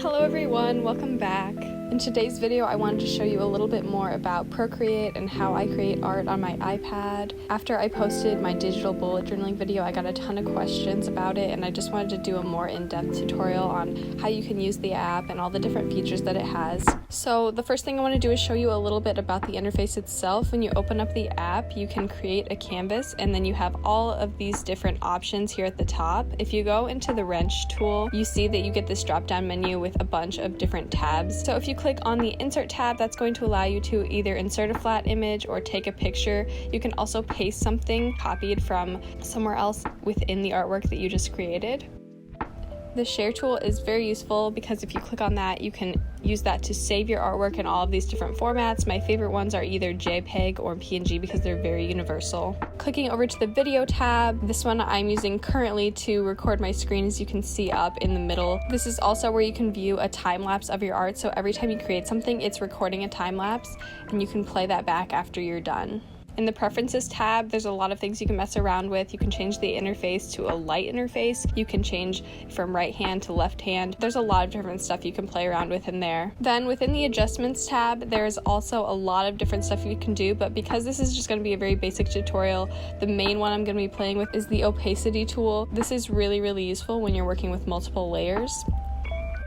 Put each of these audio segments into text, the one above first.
Hello everyone, welcome back. In today's video, I wanted to show you a little bit more about Procreate and how I create art on my iPad. After I posted my digital bullet journaling video, I got a ton of questions about it, and I just wanted to do a more in-depth tutorial on how you can use the app and all the different features that it has. So the first thing I want to do is show you a little bit about the interface itself. When you open up the app, you can create a canvas, and then you have all of these different options here at the top. If you go into the wrench tool, you see that you get this drop-down menu with a bunch of different tabs. So if you click on the insert tab, that's going to allow you to either insert a flat image or take a picture. You can also paste something copied from somewhere else within the artwork that you just created. The share tool is very useful because if you click on that, you can use that to save your artwork in all of these different formats. My favorite ones are either JPEG or PNG because they're very universal. Clicking over to the video tab, this one I'm using currently to record my screen, as you can see up in the middle. This is also where you can view a time lapse of your art, so every time you create something, it's recording a time lapse, and you can play that back after you're done. In the Preferences tab, there's a lot of things you can mess around with. You can change the interface to a light interface. You can change from right hand to left hand. There's a lot of different stuff you can play around with in there. Then within the Adjustments tab, there's also a lot of different stuff you can do, but because this is just going to be a very basic tutorial, the main one I'm going to be playing with is the Opacity tool. This is really useful when you're working with multiple layers.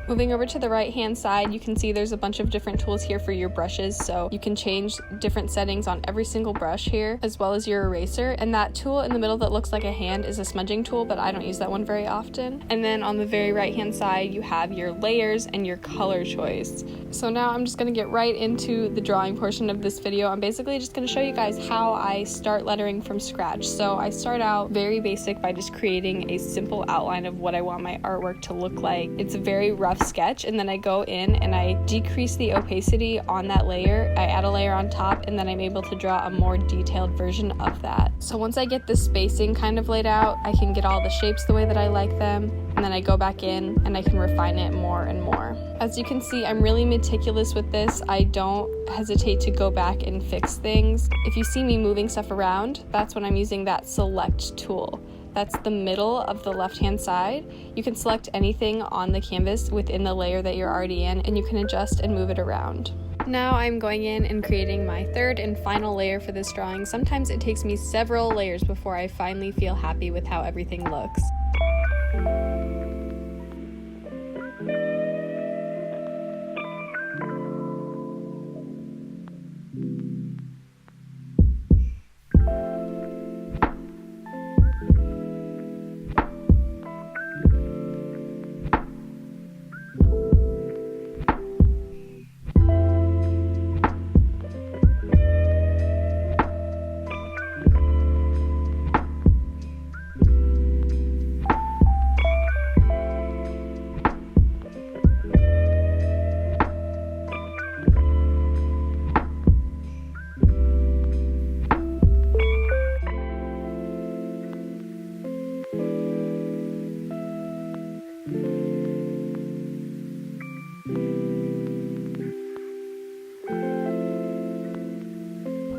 Moving over to the right hand side, you can see there's a bunch of different tools here for your brushes, so you can change different settings on every single brush here, as well as your eraser. And that tool in the middle that looks like a hand is a smudging tool, but I don't use that one very often. And then on the very right hand side, you have your layers and your color choice. So now I'm just going to get right into the drawing portion of this video. I'm basically just going to show you guys how I start lettering from scratch. So I start out very basic by just creating a simple outline of what I want my artwork to look like. It's a very rough sketch, and then I go in and I decrease the opacity on that layer. I add a layer on top, and then I'm able to draw a more detailed version of that. So once I get the spacing kind of laid out, I can get all the shapes the way that I like them, and then I go back in and I can refine it more and more. As you can see, I'm really meticulous with this. I don't hesitate to go back and fix things. If you see me moving stuff around, that's when I'm using that select tool. That's the middle of the left-hand side. You can select anything on the canvas within the layer that you're already in, and you can adjust and move it around. Now I'm going in and creating my third and final layer for this drawing. Sometimes it takes me several layers before I finally feel happy with how everything looks.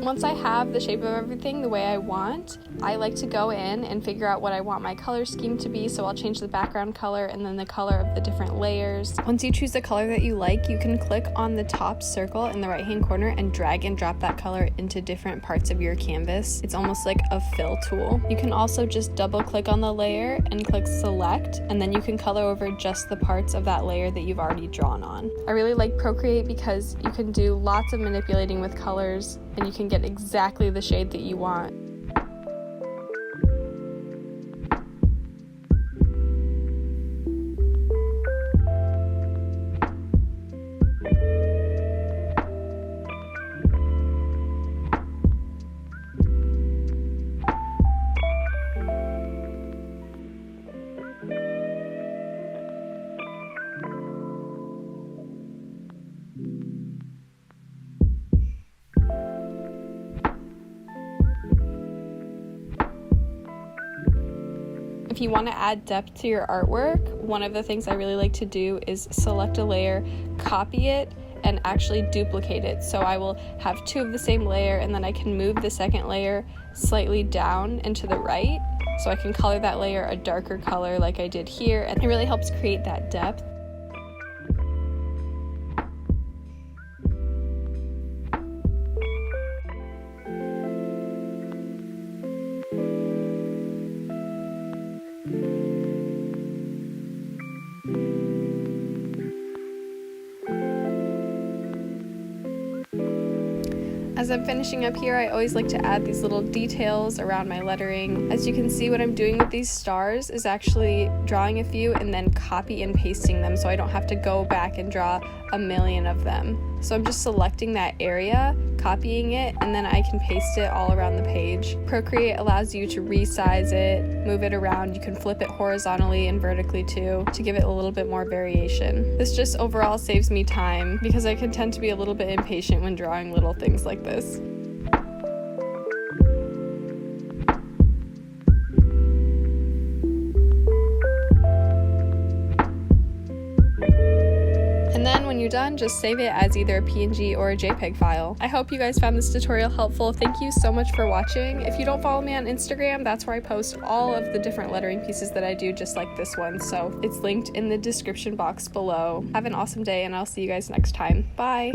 Once I have the shape of everything the way I want, I like to go in and figure out what I want my color scheme to be, so I'll change the background color and then the color of the different layers. Once you choose the color that you like, you can click on the top circle in the right hand corner and drag and drop that color into different parts of your canvas. It's almost like a fill tool. You can also just double click on the layer and click select, and then you can color over just the parts of that layer that you've already drawn on. I really like Procreate because you can do lots of manipulating with colors, and you can get exactly the shade that you want. If you want to add depth to your artwork, one of the things I really like to do is select a layer, copy it, and actually duplicate it. So I will have two of the same layer, and then I can move the second layer slightly down and to the right, so I can color that layer a darker color like I did here, and it really helps create that depth. As I'm finishing up here, I always like to add these little details around my lettering. As you can see, what I'm doing with these stars is actually drawing a few and then copy and pasting them so I don't have to go back and draw a million of them. So I'm just selecting that area, copying it, and then I can paste it all around the page. Procreate allows you to resize it, move it around. You can flip it horizontally and vertically too to give it a little bit more variation. This just overall saves me time because I can tend to be a little bit impatient when drawing little things like this. And then when you're done, just save it as either a PNG or a JPEG file. I hope you guys found this tutorial helpful. Thank you so much for watching. If you don't follow me on Instagram, that's where I post all of the different lettering pieces that I do, just like this one. So it's linked in the description box below. Have an awesome day, and I'll see you guys next time. Bye!